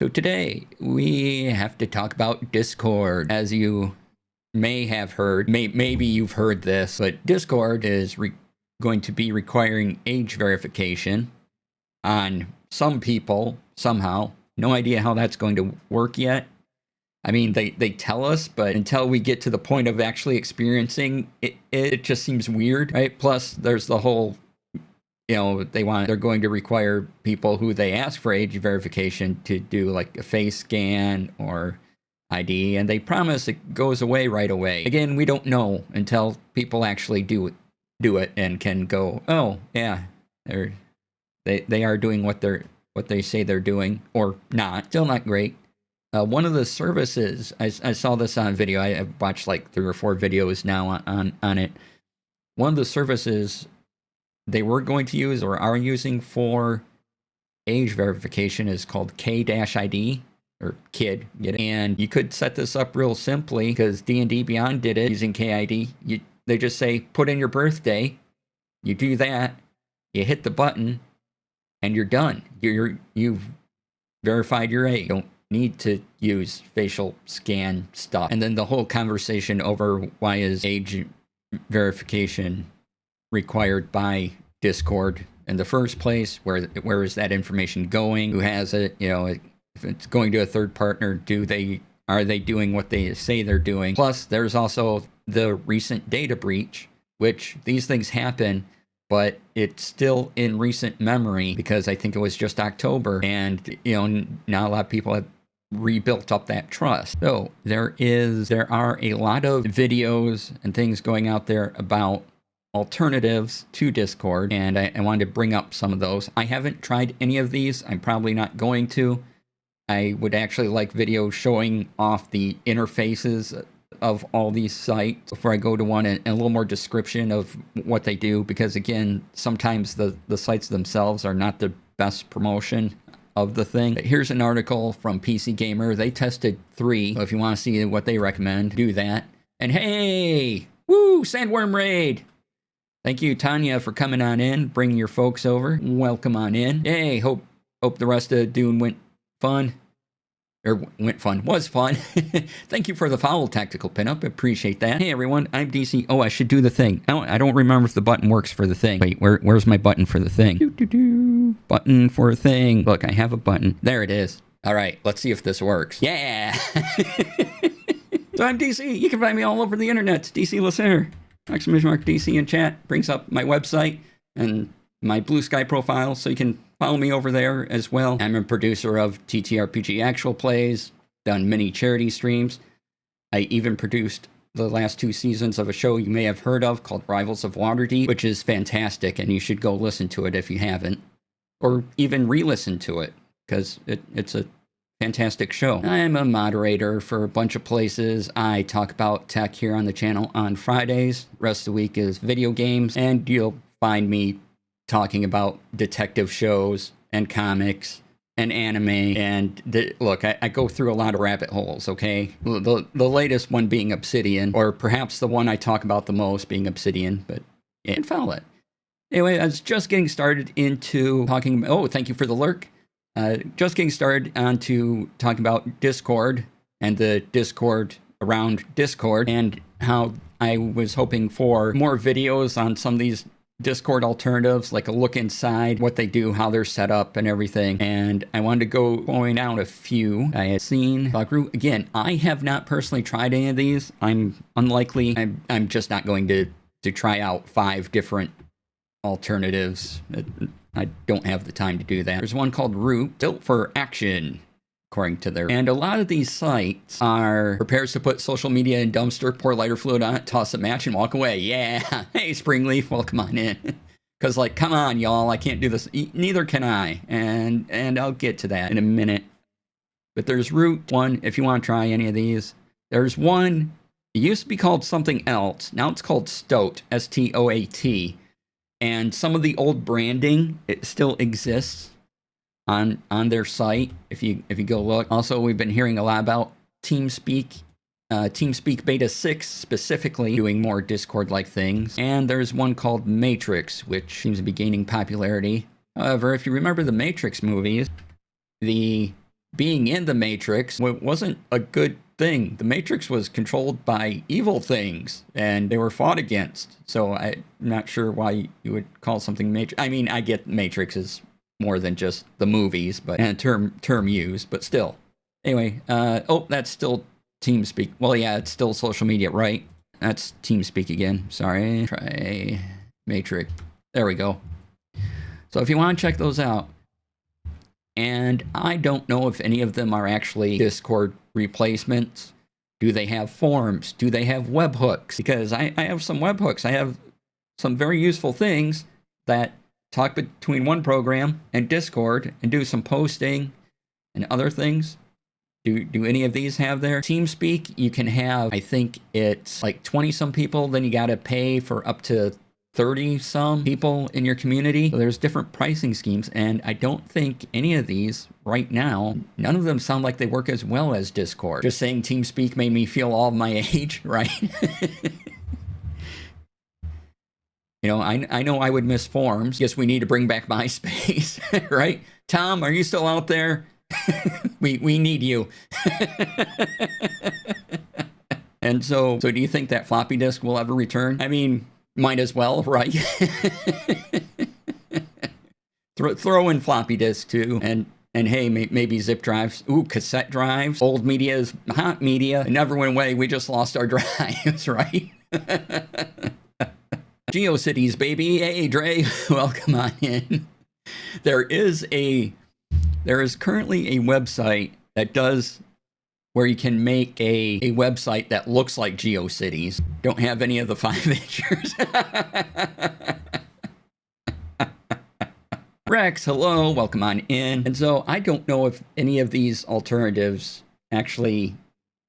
So today we have to talk about Discord. As you may have heard, maybe you've heard this, but Discord is going to be requiring age verification on some people somehow. No idea how that's going to work yet. I mean, they tell us, but until we get to the point of actually experiencing it, it just seems weird, right? Plus, there's the whole they're going to require people who they ask for age verification to do like a face scan or ID, and they promise it goes away right away. Again, we don't know until people actually do it and can go, oh yeah, they are doing what they say they're doing or not. Still not great. One of the services, I saw this on video. I've watched like 3 or 4 videos now on it. One of the services they were going to use or are using for age verification is called K-ID or KID, get it? And you could set this up real simply because D&D Beyond did it using KID. They just say put in your birthday, you do that, you hit the button, and you're done. You've verified your age. You don't need to use facial scan stuff. And then the whole conversation over why is age verification required by Discord in the first place? Where is that information going? Who has it? If it's going to a third partner, are they doing what they say they're doing? Plus, there's also the recent data breach, which these things happen, but it's still in recent memory because I think it was just October, and now a lot of people have rebuilt up that trust. So there are a lot of videos and things going out there about alternatives to Discord, and I wanted to bring up some of those. I haven't tried any of these. I'm probably not going to. I would actually like videos showing off the interfaces of all these sites before I go to one, and a little more description of what they do, because again, sometimes the sites themselves are not the best promotion of the thing. Here's an article from PC Gamer. They tested 3, so if you want to see what they recommend, do that. And hey, woo, Sandworm Raid! Thank you, Tanya, for coming on in, bringing your folks over. Welcome on in. Hey, hope the rest of Dune was fun. Thank you for the follow, Tactical Pinup. Appreciate that. Hey, everyone, I'm DC. Oh, I should do the thing. I don't remember if the button works for the thing. Wait, where's my button for the thing? Button for a thing. Look, I have a button. There it is. All right, let's see if this works. Yeah! So I'm DC. You can find me all over the internet. DC Lasair. !DC in chat brings up my website and my Blue Sky profile, so you can follow me over there as well. I'm a producer of TTRPG Actual Plays, done many charity streams. I even produced the last 2 seasons of a show you may have heard of called Rivals of Waterdeep, which is fantastic, and you should go listen to it if you haven't, or even re-listen to it, because it's a fantastic show. I'm a moderator for a bunch of places. I talk about tech here on the channel on Fridays. Rest of the week is video games, and you'll find me talking about detective shows and comics and anime. And look, I go through a lot of rabbit holes, okay? The latest one being Obsidian, or perhaps the one I talk about the most being Obsidian, but you can follow it. Anyway, I was just getting started into talking. Oh, thank you for the lurk. Just getting started onto talking about Discord and the Discord around Discord, and how I was hoping for more videos on some of these Discord alternatives, like a look inside, what they do, how they're set up, and everything. And I wanted to point out a few I had seen. Again, I have not personally tried any of these. I'm unlikely. I'm just not going to try out 5 different alternatives. I don't have the time to do that. There's one called Root, built for action, according to their. And a lot of these sites are prepares to put social media in dumpster, pour lighter fluid on it, toss a match, and walk away. Yeah. Hey, Springleaf, welcome on in. Because, like, come on, y'all, I can't do this. Neither can I. And I'll get to that in a minute. But there's Root one, if you want to try any of these. There's one, it used to be called something else. Now it's called Stoat, Stoat. And some of the old branding, it still exists on their site if you go look. Also, we've been hearing a lot about TeamSpeak Beta 6 specifically, doing more Discord-like things. And there's one called Matrix, which seems to be gaining popularity. However, if you remember the Matrix movies, the being in the Matrix wasn't a good thing. The Matrix was controlled by evil things, and they were fought against. So I'm not sure why you would call something Matrix. I mean, I get Matrix is more than just the movies, but and term used, but still. Anyway, oh, that's still TeamSpeak. Well, yeah, it's still social media, right? That's TeamSpeak again. Sorry. Try Matrix. There we go. So if you want to check those out, and I don't know if any of them are actually Discord replacements. Do they have forums? Do they have webhooks? Because I have some webhooks. I have some very useful things that talk between one program and Discord and do some posting and other things. Do any of these have there? TeamSpeak, you can have, I think it's like 20 some people, then you got to pay for up to 30 some people in your community. So there's different pricing schemes, and I don't think any of these right now, none of them sound like they work as well as Discord. Just saying TeamSpeak made me feel all of my age, right? You know, I know I would miss forums. Guess we need to bring back MySpace, right? Tom, are you still out there? we need you. And so do you think that floppy disk will ever return? I mean, might as well, right? throw in floppy disk too, and hey, maybe zip drives. Ooh, cassette drives. Old media is hot media. It never went away. We just lost our drives, right? GeoCities, baby. Hey, Dre, welcome on in. There is currently a website that does where you can make a website that looks like GeoCities. Don't have any of the 5-inchers. Rex, hello, welcome on in. And so I don't know if any of these alternatives actually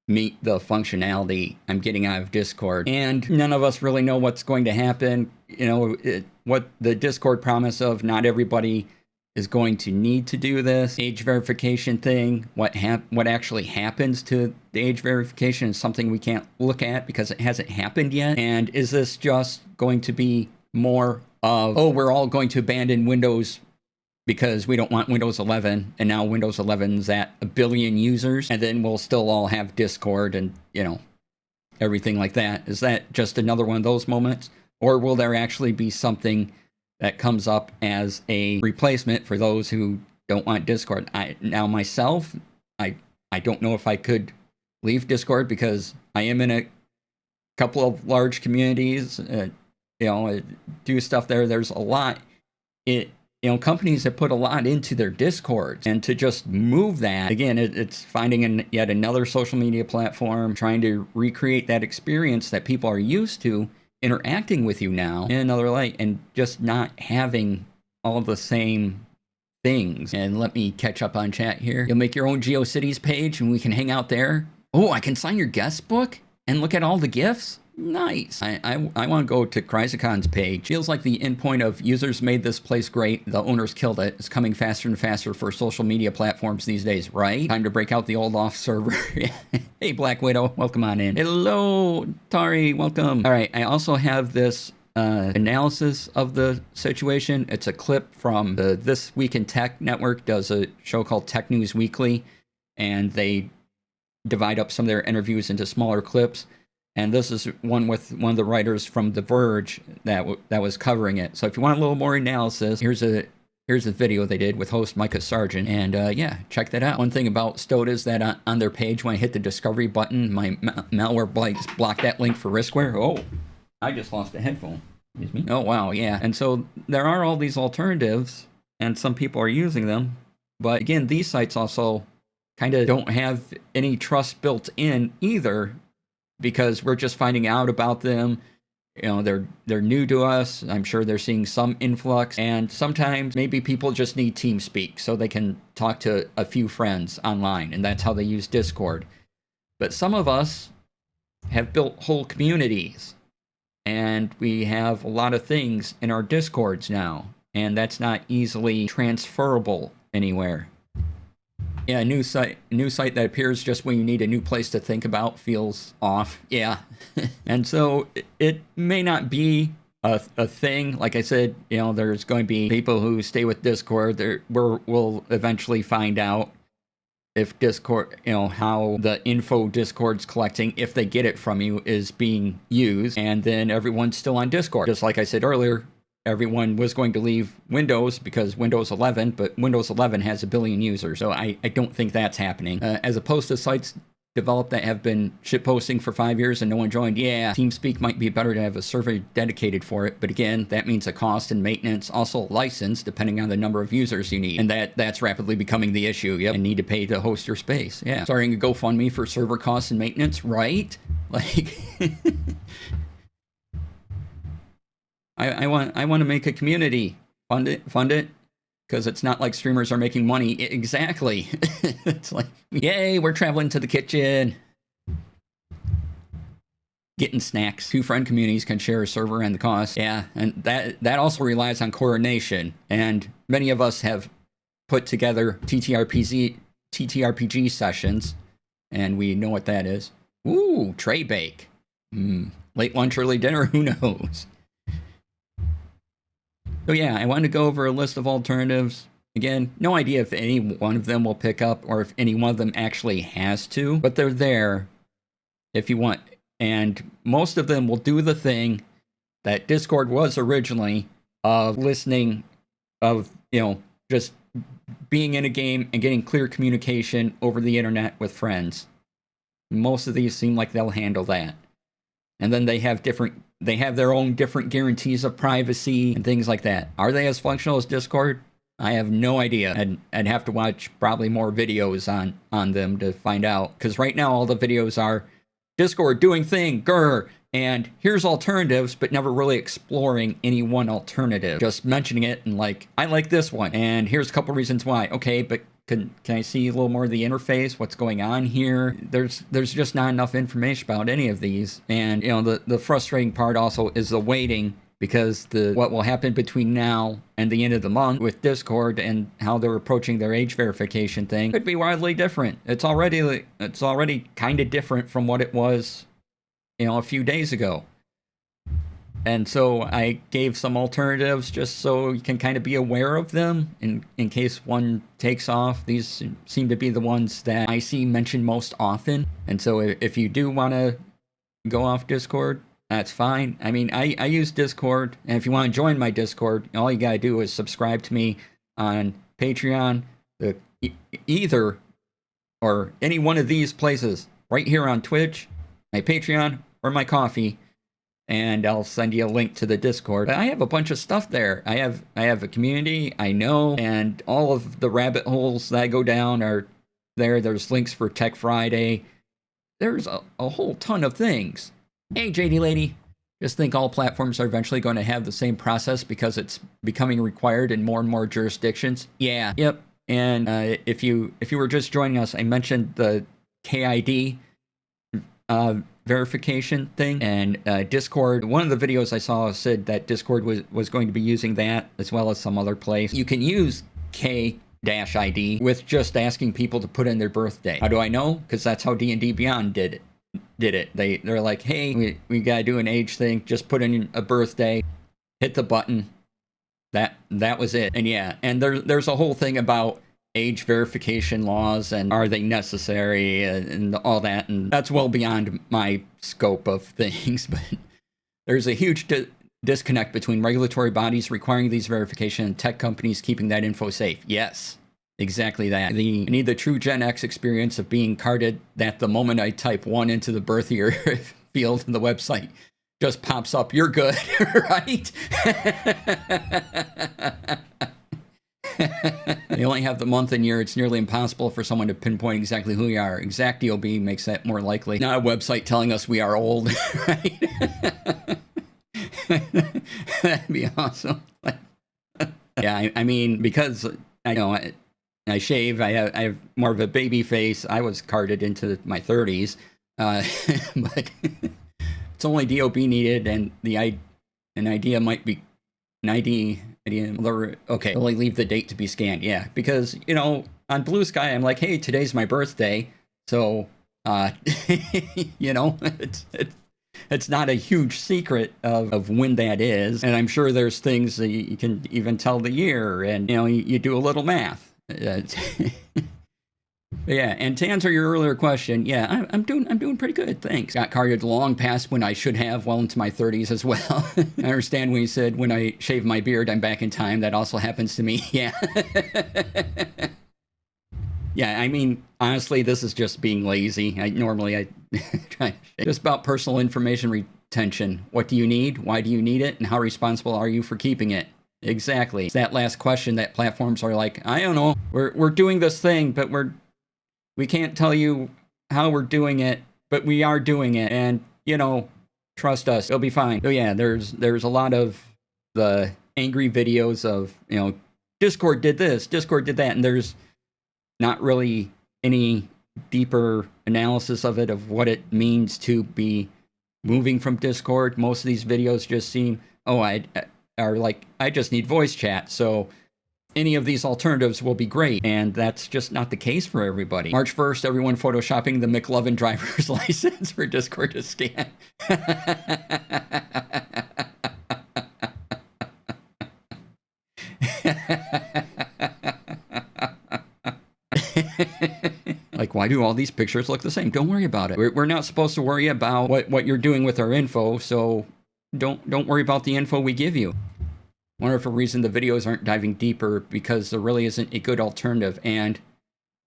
meet the functionality I'm getting out of Discord. And none of us really know what's going to happen. You know, what the Discord promise of not everybody is going to need to do this age verification thing. What actually happens to the age verification is something we can't look at because it hasn't happened yet. And is this just going to be more of, oh, we're all going to abandon Windows because we don't want Windows 11, and now Windows 11's at 1 billion users, and then we'll still all have Discord and, you know, everything like that. Is that just another one of those moments? Or will there actually be something that comes up as a replacement for those who don't want Discord? Now myself, I don't know if I could leave Discord because I am in a couple of large communities, you know, do stuff there. There's a lot. Companies have put a lot into their Discords, and to just move that, again, it's finding yet another social media platform, trying to recreate that experience that people are used to interacting with you now in another light, and just not having all of the same things. And let me catch up on chat here. You'll make your own GeoCities page and we can hang out there. Oh, I can sign your guest book and look at all the gifts? Nice. I want to go to Chrysocon's page. Feels like the endpoint of users made this place great, the owners killed it. It's coming faster and faster for social media platforms these days, right? Time to break out the old off server. Hey, Black Widow, welcome on in. Hello, Tari, welcome. All right, I also have this analysis of the situation. It's a clip from the This Week in Tech Network, does a show called Tech News Weekly, and they divide up some of their interviews into smaller clips. And this is one with one of the writers from The Verge that was covering it. So if you want a little more analysis, here's a video they did with host Micah Sargent. And yeah, check that out. One thing about Stode is that on their page, when I hit the discovery button, my malware blocked that link for riskware. Oh, I just lost a headphone. Excuse me. Oh, wow, yeah. And so there are all these alternatives, and some people are using them. But again, these sites also kind of don't have any trust built in either, because we're just finding out about them. You know, they're new to us. I'm sure they're seeing some influx, and sometimes maybe people just need TeamSpeak so they can talk to a few friends online, and that's how they use Discord. But some of us have built whole communities, and we have a lot of things in our Discords now, and that's not easily transferable anywhere. Yeah, a new site that appears just when you need a new place to think about feels off. Yeah. And so it may not be a thing. Like I said, you know, there's going to be people who stay with Discord. We'll eventually find out if Discord, how the info Discord's collecting, if they get it from you, is being used, and then everyone's still on Discord. Just like I said earlier, everyone was going to leave Windows because Windows 11, but Windows 11 has 1 billion users, so I don't think that's happening. As opposed to sites developed that have been shitposting for 5 years and no one joined, yeah, TeamSpeak might be better to have a server dedicated for it, but again, that means a cost and maintenance, also a license, depending on the number of users you need, and that's rapidly becoming the issue, yep, and need to pay to host your space, yeah. Starting a GoFundMe for server costs and maintenance, right? Like, I want to make a community, fund it, because it's not like streamers are making money. Exactly. It's like, yay, we're traveling to the kitchen. Getting snacks. 2 friend communities can share a server and the cost. Yeah, and that also relies on coordination. And many of us have put together TTRPG sessions, and we know what that is. Ooh, tray bake. Late lunch, early dinner, who knows? So yeah, I wanted to go over a list of alternatives. Again, no idea if any one of them will pick up or if any one of them actually has to, but they're there if you want. And most of them will do the thing that Discord was originally, of listening, of, just being in a game and getting clear communication over the internet with friends. Most of these seem like they'll handle that. And then they have their own different guarantees of privacy and things like that. Are they as functional as Discord? I have no idea. I'd have to watch probably more videos on them to find out. Because right now all the videos are Discord doing thing, grr, and here's alternatives, but never really exploring any one alternative. Just mentioning it and like, I like this one, and here's a couple reasons why. Okay, but can I see a little more of the interface? What's going on here? There's just not enough information about any of these. And the frustrating part also is the waiting, because what will happen between now and the end of the month with Discord and how they're approaching their age verification thing could be wildly different. It's already kind of different from what it was, a few days ago. And so I gave some alternatives just so you can kind of be aware of them in case one takes off. These seem to be the ones that I see mentioned most often. And so if you do want to go off Discord, that's fine. I mean, I use Discord, and if you want to join my Discord, all you gotta do is subscribe to me on Patreon, either or any one of these places, right here on Twitch, my Patreon, or my Coffee, and I'll send you a link to the Discord. But I have a bunch of stuff there. I have a community, I know, and all of the rabbit holes that I go down are there. There's links for Tech Friday. There's a whole ton of things. Hey, JD lady, just think all platforms are eventually going to have the same process because it's becoming required in more and more jurisdictions? Yeah, yep. And if you were just joining us, I mentioned the KID verification thing, and Discord. One of the videos I saw said that Discord was going to be using that as well as some other place. You can use K-ID with just asking people to put in their birthday. How do I know? Because that's how D&D Beyond did it. They're like, hey, we gotta do an age thing, just put in a birthday, hit the button. That was it. And yeah, and there's a whole thing about age verification laws and are they necessary and all that, and that's well beyond my scope of things. But there's a huge disconnect between regulatory bodies requiring these verification and tech companies keeping that info safe. Yes, exactly that. I need the true Gen X experience of being carded that the moment I type 1 into the birth year field in the website just pops up, you're good, right? They only have the month and year. It's nearly impossible for someone to pinpoint exactly who we are. Exact DOB makes that more likely. Not a website telling us we are old, right? That'd be awesome. Yeah, I mean, because I shave. I have more of a baby face. I was carded into my 30s, but it's only DOB needed, and an idea might be an ID. Okay, only leave the date to be scanned. Yeah, because on Blue Sky, I'm like, hey, today's my birthday, so it's not a huge secret of when that is, and I'm sure there's things that you can even tell the year, and you do a little math. But yeah, and to answer your earlier question, yeah, I'm doing pretty good, thanks. Got carded long past when I should have, well into my 30s as well. I understand when you said when I shave my beard, I'm back in time. That also happens to me. Yeah. Yeah, I mean, honestly, this is just being lazy. I try just about personal information retention. What do you need? Why do you need it? And how responsible are you for keeping it? Exactly. It's that last question that platforms are like, I don't know. We're doing this thing, but we can't tell you how we're doing it, but we are doing it, and trust us, it'll be fine. So yeah, there's a lot of the angry videos of Discord did this, Discord did that, and there's not really any deeper analysis of it, of what it means to be moving from Discord. Most of these videos just seem, I just need voice chat, so any of these alternatives will be great, and that's just not the case for everybody. March 1st, everyone photoshopping the McLovin driver's license for Discord to scan. Like, why do all these pictures look the same? Don't worry about it. We're not supposed to worry about what you're doing with our info, so don't worry about the info we give you. Wonderful reason the videos aren't diving deeper, because there really isn't a good alternative, and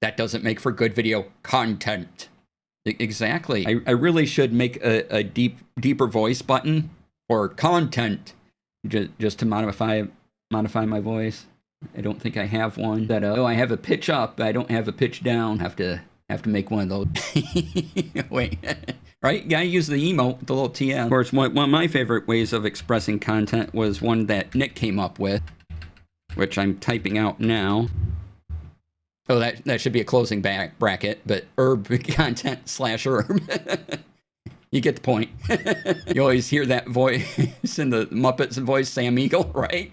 that doesn't make for good video content. Exactly. I really should make a deeper voice button for content, just to modify my voice. I don't think I have one. That I have a pitch up, but I don't have a pitch down. Have to make one of those. Wait. Right? Yeah, I use the emote, the little TM. Of course, one of my favorite ways of expressing content was one that Nick came up with, which I'm typing out now. Oh, that should be a closing bracket, but herb content / herb. You get the point. You always hear that voice in the Muppets voice, Sam Eagle, right?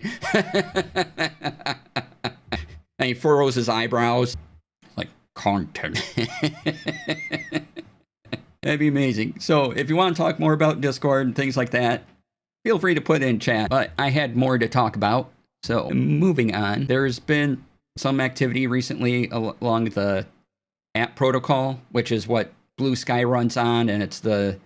And he furrows his eyebrows. Like, content. That'd be amazing. So if you want to talk more about Discord and things like that, feel free to put it in chat. But I had more to talk about. So moving on, there's been some activity recently along the app protocol, which is what Blue Sky runs on, and it's the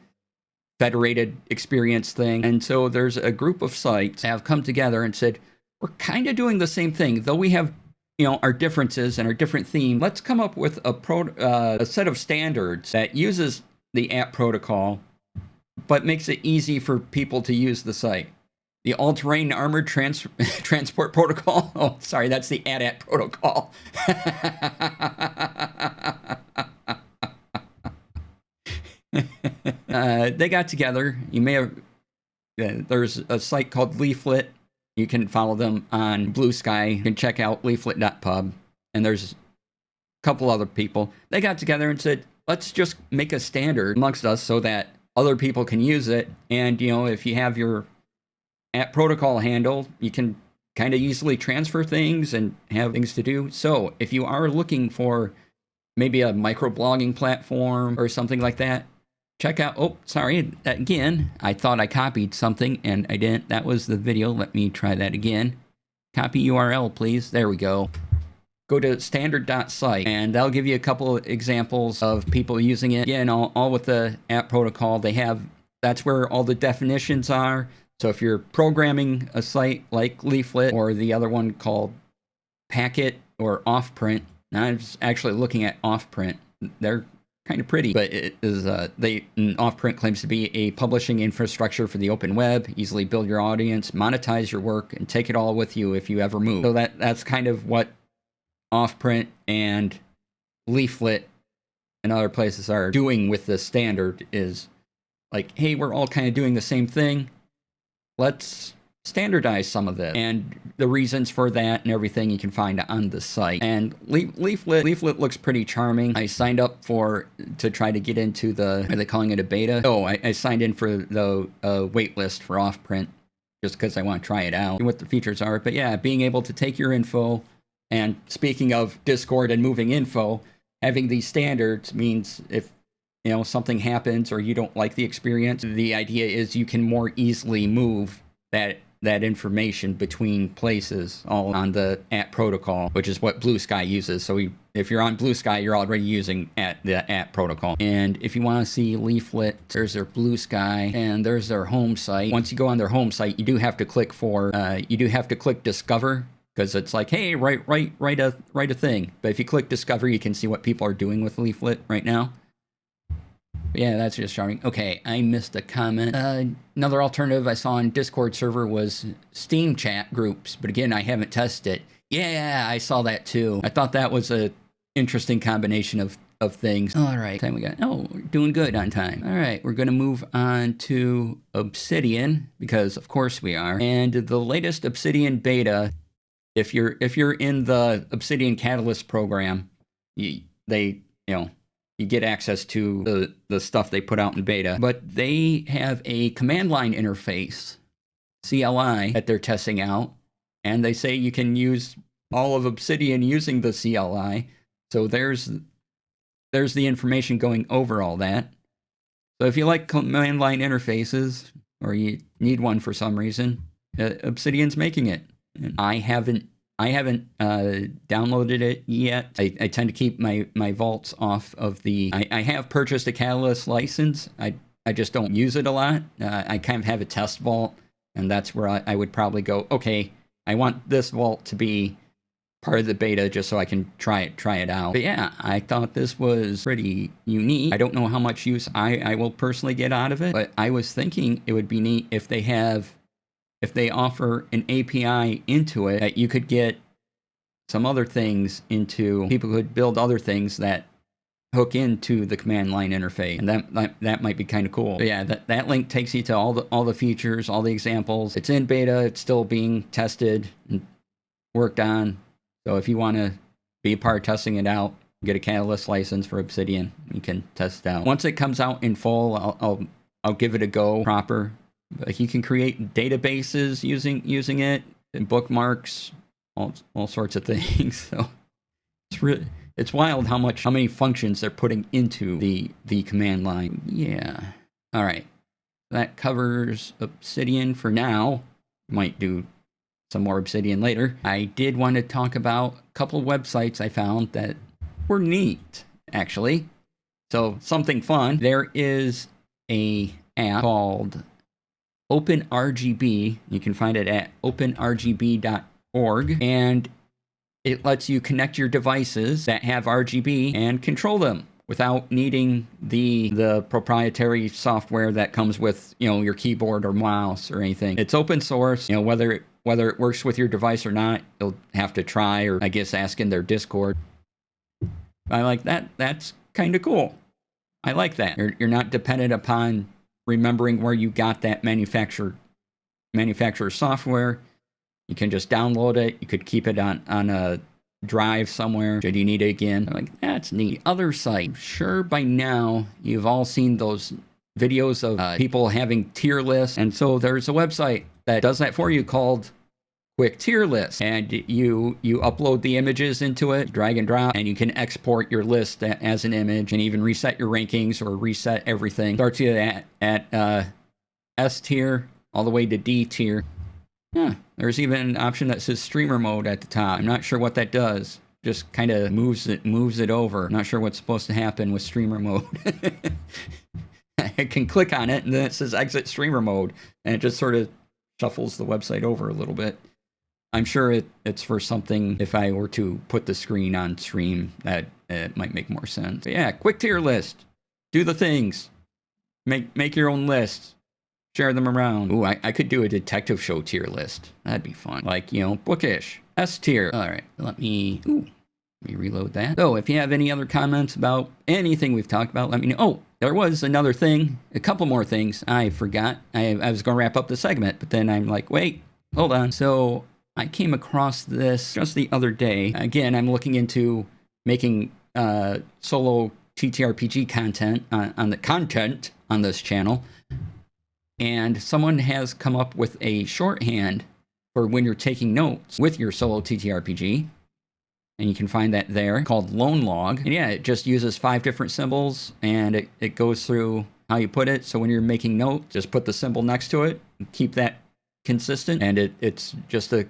federated experience thing. And so there's a group of sites that have come together and said, we're kind of doing the same thing, though we have our differences and our different theme. Let's come up with a set of standards that uses the app protocol, but makes it easy for people to use the site. The all-terrain armored transport protocol. Oh, sorry, that's the AT-AT protocol. They got together. You may have. There's a site called Leaflet. You can follow them on Blue Sky. You can check out leaflet.pub. And there's a couple other people. They got together and said, let's just make a standard amongst us so that other people can use it. And, if you have your app protocol handle, you can kind of easily transfer things and have things to do. So if you are looking for maybe a microblogging platform or something like that, check out, again, I thought I copied something and I didn't. That was the video. Let me try that again. Copy URL, please. There we go. Go to standard.site, and that'll give you a couple of examples of people using it. Yeah, and all with the app protocol. That's where all the definitions are. So if you're programming a site like Leaflet or the other one called Packet or Offprint, now I'm just actually looking at Offprint. They're kind of pretty, but it is Offprint claims to be a publishing infrastructure for the open web. Easily build your audience, monetize your work, and take it all with you if you ever move. So that's kind of what Offprint and Leaflet and other places are doing with the standard. Is like, hey, we're all kind of doing the same thing. Let's standardize some of this. And the reasons for that and everything you can find on the site. And Leaflet looks pretty charming. I signed up to try to get into are they calling it a beta? Oh, I signed in for the wait list for Offprint just because I want to try it out and what the features are. But yeah, being able to take your info, and speaking of Discord and moving info, having these standards means if something happens or you don't like the experience, the idea is you can more easily move that that information between places all on the @ protocol, which is what Blue Sky uses. So if you're on Blue Sky, you're already using the @ protocol. And if you want to see Leaflet, there's their Blue Sky and there's their home site. Once you go on their home site, you do have to click Discover, because it's like, hey, write a thing. But if you click Discover, you can see what people are doing with Leaflet right now. But yeah, that's just charming. Okay, I missed a comment. Another alternative I saw on Discord server was Steam chat groups, but again, I haven't tested it. Yeah, I saw that too. I thought that was a interesting combination of things. All right, time we got. Oh, we're doing good on time. All right, we're gonna move on to Obsidian, because of course we are. And the latest Obsidian beta, if you're in the Obsidian Catalyst program, you get access to the stuff they put out in beta. But they have a command line interface, CLI, that they're testing out, and they say you can use all of Obsidian using the CLI. So there's the information going over all that. So if you like command line interfaces, or you need one for some reason, Obsidian's making it. And I haven't downloaded it yet. I tend to keep my vaults off of the... I have purchased a Catalyst license. I just don't use it a lot. I kind of have a test vault, and that's where I would probably go, okay, I want this vault to be part of the beta just so I can try it out. But yeah, I thought this was pretty unique. I don't know how much use I will personally get out of it, but I was thinking it would be neat if they offer an API into it, that you could get some other things into, people could build other things that hook into the command line interface, and that might be kind of cool. But yeah, that link takes you to all the features, all the examples. It's in beta, it's still being tested and worked on. So if you want to be a part of testing it out, get a Catalyst license for Obsidian, you can test it out. Once it comes out in full, I'll give it a go proper. But you can create databases using it, and bookmarks, all sorts of things. So it's wild how many functions they're putting into the command line. Yeah. All right. That covers Obsidian for now. Might do some more Obsidian later. I did want to talk about a couple of websites I found that were neat, actually. So something fun. There is a app called OpenRGB. You can find it at openrgb.org, and it lets you connect your devices that have RGB and control them without needing the proprietary software that comes with, your keyboard or mouse or anything. It's open source. Whether it works with your device or not, you'll have to try, or I guess ask in their Discord. I like that. That's kind of cool. I like that. You're not dependent upon remembering where you got that manufacturer software. You can just download it. You could keep it on a drive somewhere should you need it again. I'm like, that's neat. Other site. I'm sure by now you've all seen those videos of people having tier lists, and so there's a website that does that for you called Quick Tier List, and you upload the images into it, drag and drop, and you can export your list as an image, and even reset your rankings or reset everything. Starts you at S tier all the way to D tier. Yeah, there's even an option that says streamer mode at the top. I'm not sure what that does. Just kind of moves it over. Not sure what's supposed to happen with streamer mode. I can click on it, and then it says exit streamer mode, and it just sort of shuffles the website over a little bit. I'm sure it's for something. If I were to put the screen on stream, that it might make more sense. But yeah, quick tier list. Do the things. Make your own lists. Share them around. Ooh, I could do a detective show tier list. That'd be fun. Like, bookish. S tier. All right, let me reload that. So if you have any other comments about anything we've talked about, let me know. Oh, there was another thing, a couple more things I forgot. I was going to wrap up the segment, but then I'm like, wait, hold on. So I came across this just the other day. Again, I'm looking into making solo TTRPG content on this channel. And someone has come up with a shorthand for when you're taking notes with your solo TTRPG. And you can find that there, called Lone Log. And yeah, it just uses 5 different symbols, and it goes through how you put it. So when you're making notes, just put the symbol next to it, and keep that consistent, and it's just a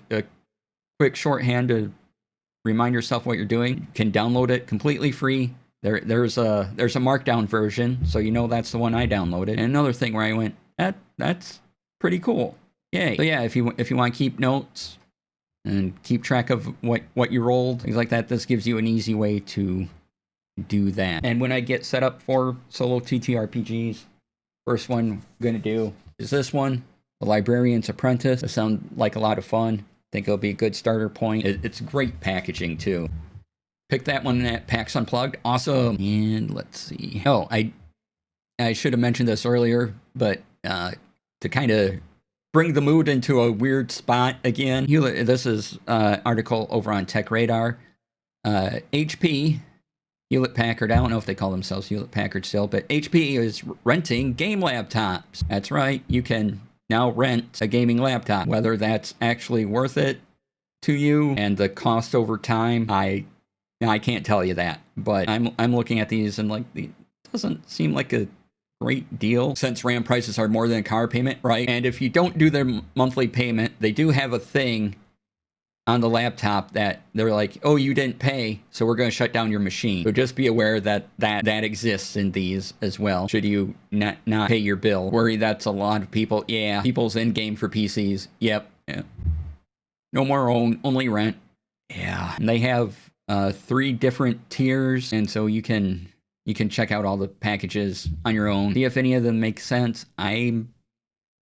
quick shorthand to remind yourself what you're doing. You can download it completely free. There's a markdown version, so you know that's the one I downloaded. And another thing where I went, that's pretty cool. Yay. So yeah, if you want to keep notes and keep track of what you rolled, things like that, this gives you an easy way to do that. And when I get set up for solo TTRPGs, first one I'm gonna do is this one, The Librarian's Apprentice. It sounds like a lot of fun. I think it'll be a good starter point. It's great packaging too. Pick that one at PAX Unplugged. Awesome. And let's see. Oh, I should have mentioned this earlier, but to kind of bring the mood into a weird spot again, this is an article over on Tech Radar. HP, Hewlett-Packard, I don't know if they call themselves Hewlett-Packard still, but HP is renting game laptops. That's right, you can now rent a gaming laptop. Whether that's actually worth it to you and the cost over time, I can't tell you that. But I'm looking at these and like, it doesn't seem like a great deal since RAM prices are more than a car payment, right? And if you don't do their monthly payment, they do have a thing on the laptop that they're like, oh, you didn't pay, so we're going to shut down your machine. So just be aware that exists in these as well. Should you not pay your bill, worry that's a lot of people. Yeah, people's in game for PCs. Yep. Yeah. No more only rent. Yeah. And they have 3 different tiers, and so you can check out all the packages on your own. See if any of them make sense. I'm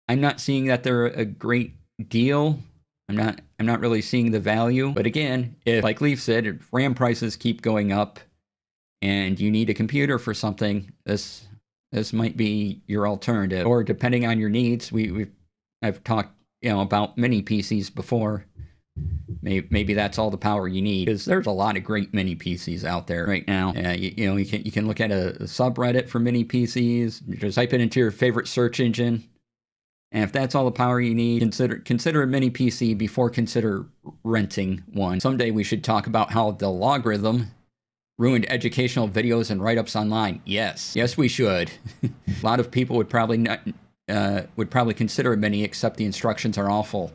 not seeing that they're a great deal. I'm not really seeing the value. But again, if, like Leaf said, if RAM prices keep going up and you need a computer for something, this might be your alternative. Or depending on your needs, I've talked about mini PCs before. Maybe that's all the power you need, because there's a lot of great mini PCs out there right now. You can look at a subreddit for mini PCs. Just type it into your favorite search engine. And if that's all the power you need, consider a mini PC before consider renting one. Someday we should talk about how the logarithm ruined educational videos and write-ups online. Yes, we should. A lot of people would probably consider a mini, except the instructions are awful.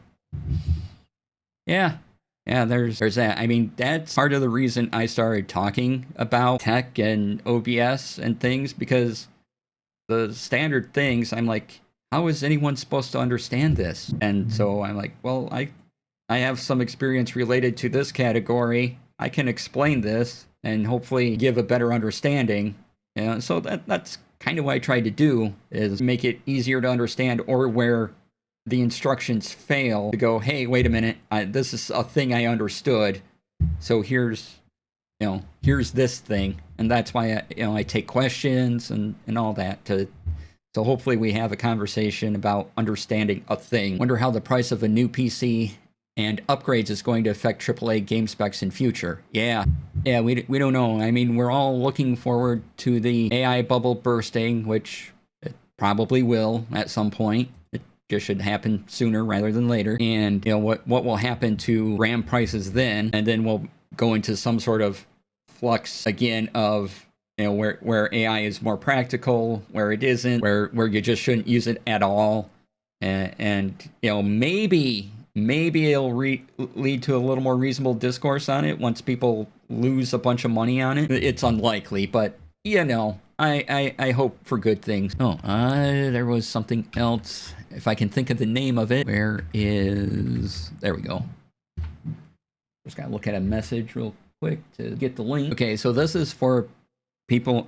Yeah, there's that. I mean, that's part of the reason I started talking about tech and OBS and things, because the standard things, I'm like, how is anyone supposed to understand this? And so I'm like, well, I have some experience related to this category. I can explain this and hopefully give a better understanding. So that's kind of what I tried to do, is make it easier to understand, or where the instructions fail, to go, hey, wait a minute, this is a thing I understood. So here's this thing. And that's why I take questions and all that so hopefully we have a conversation about understanding a thing. Wonder how the price of a new PC and upgrades is going to affect AAA game specs in future. Yeah, we don't know. I mean, we're all looking forward to the AI bubble bursting, which it probably will at some point. It just should happen sooner rather than later. And what will happen to RAM prices then, and then we'll go into some sort of flux again of where AI is more practical, where it isn't, where you just shouldn't use it at all, and maybe it'll lead to a little more reasonable discourse on it once people lose a bunch of money on it. It's unlikely, but I hope for good things. Oh, there was something else. If I can think of the name of it, there we go. Just gotta look at a message real quick to get the link. Okay, so this is for people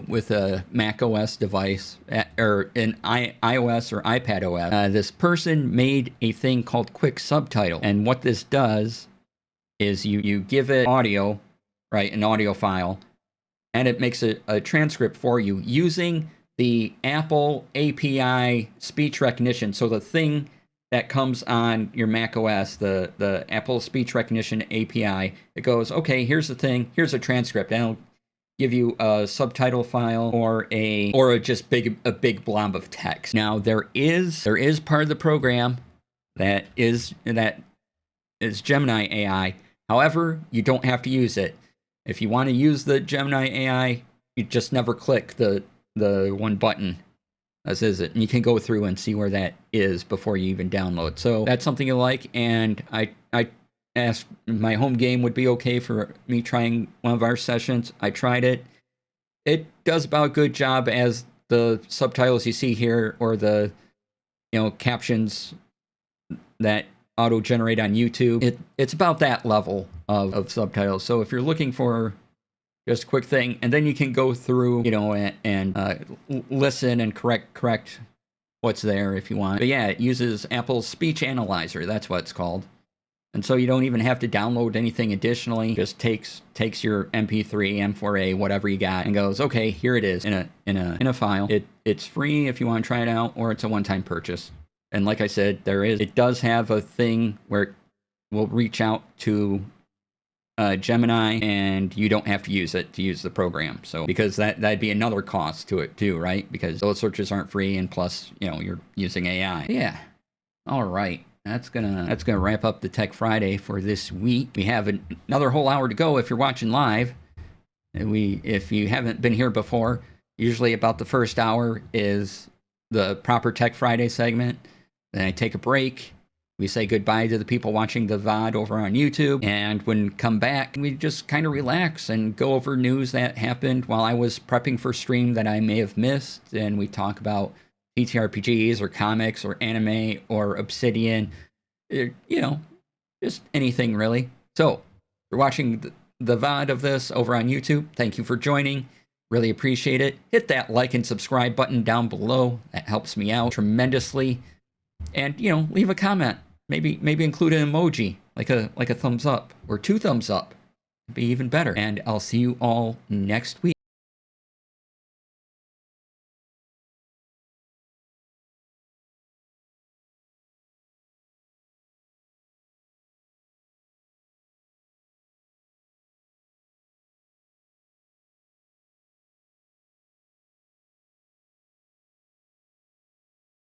with a Mac OS device, or an iOS or iPad OS. This person made a thing called Quick Subtitle, and what this does is you give it audio, right, an audio file, and it makes a transcript for you using the Apple API speech recognition. So the thing that comes on your Mac OS, the Apple speech recognition API, it goes, okay, here's the thing, here's a transcript, and it'll give you a subtitle file or a big blob of text. Now there is part of the program that is Gemini AI. However, you don't have to use it. If you want to use the Gemini AI, you just never click the one button This is it. And you can go through and see where that is before you even download. So that's something you like. And I asked my home game would be okay for me trying one of our sessions. I tried it. It does about a good job as the subtitles you see here, or the captions that auto generate on YouTube. It's about that level of subtitles. So if you're looking for just a quick thing, and then you can go through, and listen and correct what's there if you want. But yeah, it uses Apple's speech analyzer. That's what it's called. And so you don't even have to download anything additionally. Just takes your MP3, M4A, whatever you got, and goes, okay, here it is in a file. It's free if you want to try it out, or it's a one-time purchase. And like I said, it does have a thing where it will reach out to Gemini, and you don't have to use it to use the program. So because that'd be another cost to it too, right? Because those searches aren't free, and plus you're using AI. Yeah. All right. That's gonna wrap up the Tech Friday for this week. We have another whole hour to go if you're watching live. If you haven't been here before, usually about the first hour is the proper Tech Friday segment. Then I take a break. We say goodbye to the people watching the VOD over on YouTube. And when we come back, we just kind of relax and go over news that happened while I was prepping for stream that I may have missed. And we talk about TTRPGs or comics or anime or Obsidian, just anything really. So if you're watching the VOD of this over on YouTube, thank you for joining. Really appreciate it. Hit that like and subscribe button down below. That helps me out tremendously. And leave a comment. Maybe include an emoji, like a thumbs up or 2 thumbs up. It'd be even better. And I'll see you all next week.